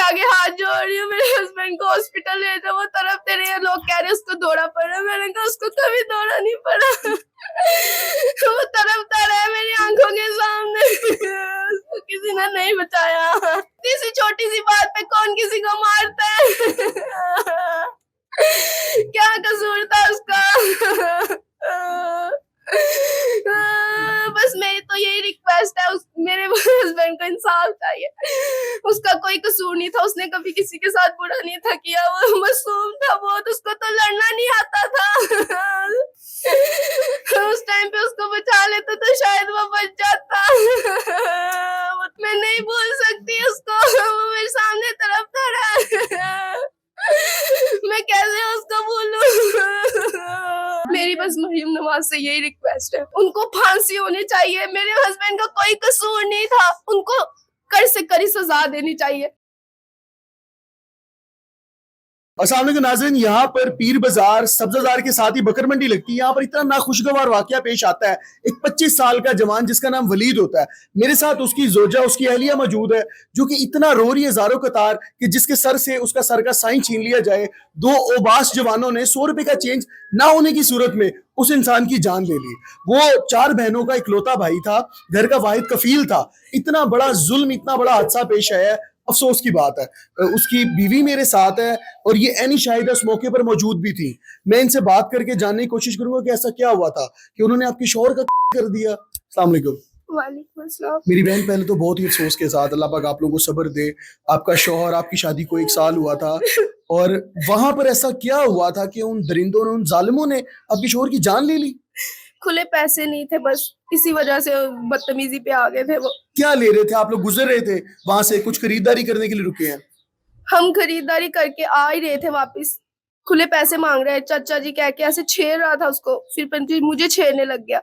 आगे हाथ जोड़ रही हूँ, मेरे हस्बैंड को हॉस्पिटल ले जाओ, वो तड़पते रहे, लोग कह रहे उसको दौड़ा पड़ा। मैंने कहा उसको कभी दौड़ा नहीं पड़ा। वो तड़पता रहा मेरी आंखों के सामने। उसको किसी ने नहीं बचाया। किसी छोटी सी बात पे कौन किसी को मारता है। क्या कसूर था उसका। बस मेरी तो यही रिक्वेस्ट है, मेरे हस्बैंड को इंसाफ चाहिए। उसका कोई कसूर नहीं था, उसने कभी किसी के साथ बुरा नहीं था किया, वो मासूम था बहुत, उसको तो लड़ना नहीं आता था। उस टाइम पे उसको बचा लेता तो शायद वो बच जाता। मैं नहीं भूल सकती उसको, वो मेरे सामने तड़पता रहा। मैं कैसे उसको भूलूं। मेरी बस मरीम नवाज से यही रिक्वेस्ट है, उनको फांसी होनी चाहिए। मेरे हस्बैंड का कोई कसूर नहीं था, उनको कड़ी से कड़ी सजा देनी चाहिए। अस्सलाम वालेकुम नाज़रीन, यहाँ पर पीर बाजार सब्जाजार के साथ ही बकर मंडी लगती है। यहाँ पर इतना नाखुशगवार वाकया पेश आता है। एक 25 साल का जवान जिसका नाम वलीद होता है, मेरे साथ उसकी जोजा उसकी अहलिया मौजूद है, जो कि इतना रो रही है ज़ारो कतार कि जिसके सर से उसका सर का साइन छीन लिया जाए। दो ओबास जवानों ने 100 रुपए का चेंज ना होने की सूरत में उस इंसान की जान ले ली। वो 4 बहनों का इकलौता भाई था, घर का वाहिद कफील था। इतना बड़ा जुल्म, इतना बड़ा हादसा पेश आया है, अफसोस की बात है। उसकी बीवी मेरे साथ है और ये एनी शाहिदा उस मौके पर मौजूद भी थी। मैं इनसे बात करके जानने की कोशिश करूंगा कि ऐसा क्या हुआ था कि उन्होंने आपके शौहर का कर दिया। अस्सलाम वालेकुम। वालेकुम अस्सलाम। मेरी बहन, पहले तो बहुत ही अफसोस के साथ, अल्लाह पाक आप लोगों को सब्र दे। आपका शौहर, आपकी शादी को 1 साल हुआ था और वहां पर ऐसा क्या हुआ था कि उन दरिंदों ने, उन जालिमों ने आपके शौहर की जान ले ली? खुले पैसे नहीं थे, बस इसी वजह से बदतमीजी पे आ गए थे। वो क्या ले रहे थे? आप लोग गुजर रहे थे वहां से, कुछ खरीदारी करने के लिए रुके हैं? हम खरीदारी करके आ ही रहे थे वापस, खुले पैसे मांग रहे हैं। चाचा जी कह के ऐसे छेड़ रहा था उसको, फिर मुझे छेड़ने लग गया।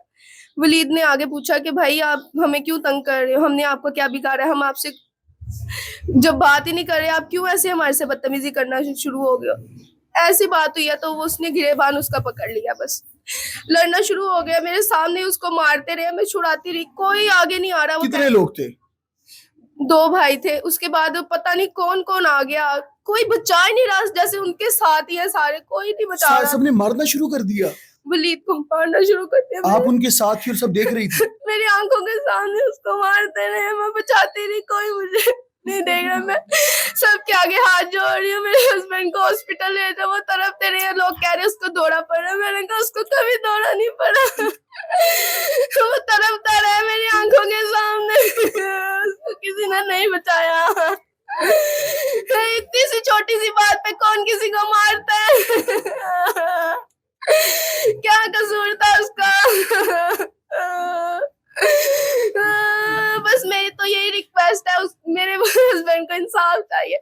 वलीद ने आगे पूछा कि भाई आप हमें क्यों तंग कर रहे हो, हमने आपको क्या बिगाड़ा है, हम आपसे जब बात ही नहीं कर रहे, आप क्यों ऐसे हमारे से बदतमीजी करना शुरू हो गया। ऐसी बात हुई है तो वो उसने गिरेबान उसका पकड़ लिया, बस लड़ना शुरू हो गया। मेरे सामने उसको मारते रहे, मैं छुड़ाती रही, कोई आगे नहीं आ रहा। कितने लोग थे? 2 भाई थे, उसके बाद पता नहीं कौन कौन आ गया, कोई बचा ही नहीं रहा, जैसे उनके साथ ही है सारे, कोई नहीं बचा रहा। सबने मारना शुरू कर दिया? वलीद को मारना शुरू कर दिया। आप उनके साथ फिर सब देख रही थी? मेरी आंखों के सामने उसको मारते रहे, मैं बचाती रही, कोई मुझे नहीं देख रहा। मैं सबके आगे हाथ जोड़ रही हूँ, मेरे हस्बैंड को हॉस्पिटल ले जाओ, वो तड़पते रहे, लोग कह रहे उसको दौड़ा पड़ा। मैंने कहा उसको कभी दौड़ा नहीं पड़ा। वो तड़पता रहा मेरी आंखों के सामने। उसको किसी ने नहीं बचाया। इतनी सी छोटी सी बात पे कौन किसी को मारता है। क्या कसूर था उसका। बस मेरी तो यही रिक्वेस्ट है, मेरे हस्बैंड को इंसाफ चाहिए।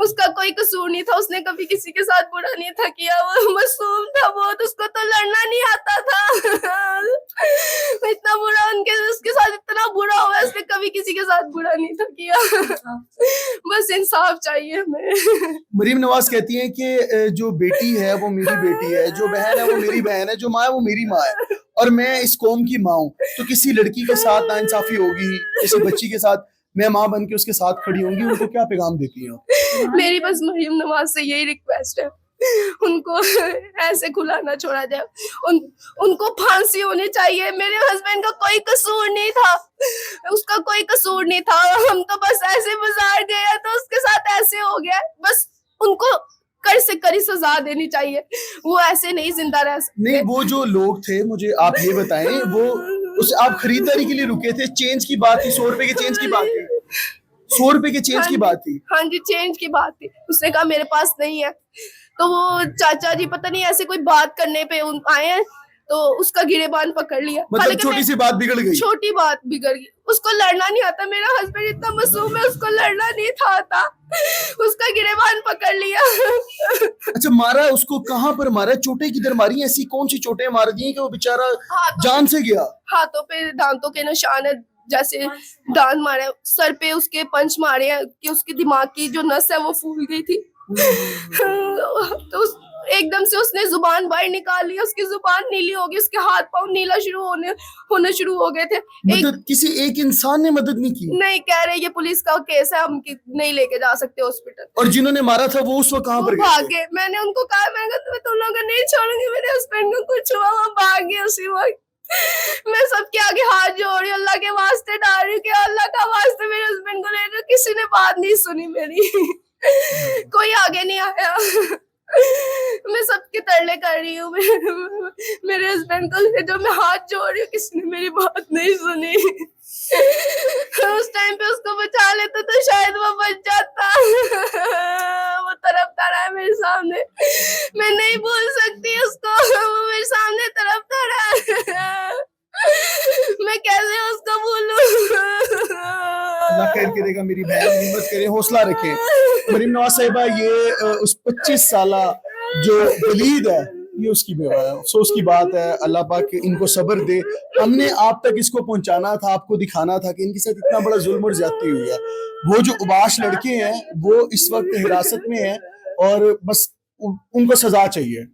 उसका कोई कसूर नहीं था, उसने कभी किसी के साथ बुरा नहीं था किया, वो मासूम था बहुत, उसको तो लड़ना नहीं आता था। इतना बुरा उसके साथ इतना बुरा हुआ, उसने कभी किसी के साथ बुरा नहीं था किया। बस इंसाफ चाहिए हमें। मरीम नवाज कहती हैं कि जो बेटी है वो मेरी बेटी है, जो बहन है वो मेरी बहन है, जो माँ है वो मेरी माँ है, और मैं इस कौम की माँ हूँ। तो किसी लड़की के साथ नाइंसाफी होगी, किसी बच्ची के साथ, मैं माँ बन के उसके साथ खड़ी होंगी। उनको क्या पैगाम देती हैं? मेरी बस मरीम नवाज से यही रिक्वेस्ट है, उनको ऐसे खुला ना छोड़ा जाए, उनको फांसी होनी चाहिए। मेरे हस्बैंड का कोई कसूर नहीं था, उसका कोई कसूर नहीं था, हम तो बस ऐसे बाजार गए तो उसके साथ ऐसे हो गया। बस उनको कड़ी से कड़ी सजा देनी चाहिए, वो ऐसे नहीं जिंदा रह सकते। नहीं, वो जो लोग थे, मुझे आप ये बताएं, वो उस आप खरीदारी के लिए रुके थे, चेंज की बात थी, 100 रुपए के चेंज की बात थी, 100 रुपए के चेंज की बात थी। हाँ जी, चेंज की बात थी। उसने कहा मेरे पास नहीं है, तो वो चाचा जी पता नहीं ऐसे कोई बात करने पे आए हैं, तो उसका गिरेबान पकड़ लिया। मतलब छोटी सी बात बिगड़ गई। छोटी बात बिगड़ गई, उसको लड़ना नहीं आता। मेरा हस्बैंड इतना मासूम है, उसको लड़ना नहीं था आता, उसका गिरेबान पकड़ लिया। अच्छा, मारा उसको? कहाँ पर मारा? चोटें किधर मारी? ऐसी कौन सी चोटें मार दी हैं कि वो बेचारा जान से गया? हाथों पे दांतों के निशान है, जैसे दांत मारे, सर पे उसके पंच मारे हैं कि उसके दिमाग की जो नस है वो फूल गई थी। तो एकदम से उसने जुबान बाहर निकाली, उसकी जुबान नीली हो गई, उसके हाथ पाँव नीला होने शुरू हो गए थे। एक मदद किसी एक इंसान ने मदद नहीं की? नहीं, कह रहे ये पुलिस का केस है, हम नहीं लेके जा सकते हॉस्पिटल। और जिन्होंने मारा था वो उस वक्त कहाँ वो पर गए थे? भागे। मैंने उनको कहा, मैं तुम लोगों को नहीं छोड़ूंगी, मेरे हस्बैंड को कुछ हुआ, वो भागे उसी वक्त। मैं सबके आगे हाथ जोड़ रही हूँ, अल्लाह के वास्ते डाल रही हूँ कि अल्लाह का वास्ते मेरे हस्बैंड को ले जाओ। किसी ने बात नहीं सुनी मेरी। कोई आगे नहीं आया। मैं सबके तरले कर रही हूँ। मेरे हस्बैंड को ले जाओ, मैं हाथ जोड़ रही हूँ, किसी ने मेरी बात नहीं सुनी। उस टाइम पे उसको बचा लेते तो शायद वो बच जाता। वो तरफता रहा है मेरे सामने, मैं नहीं भूल सकती उसको। वो मेरे सामने तरफता रहा। मैं कैसे उसको भूलूं? अल्लाह खैर करेगा, मेरी बहन हिम्मत करे, हौसला रखें। मरीम नवाज साहिबा, ये उस 25 साला जो वलीद है, ये उसकी बेवा है। अफसोस की बात है, अल्लाह पाक इनको सब्र दे। हमने आप तक इसको पहुंचाना था, आपको दिखाना था कि इनके साथ इतना बड़ा जुल्म और ज्यादती हुई है। वो जो उबाश लड़के हैं वो इस वक्त हिरासत में हैं और बस उनको सजा चाहिए।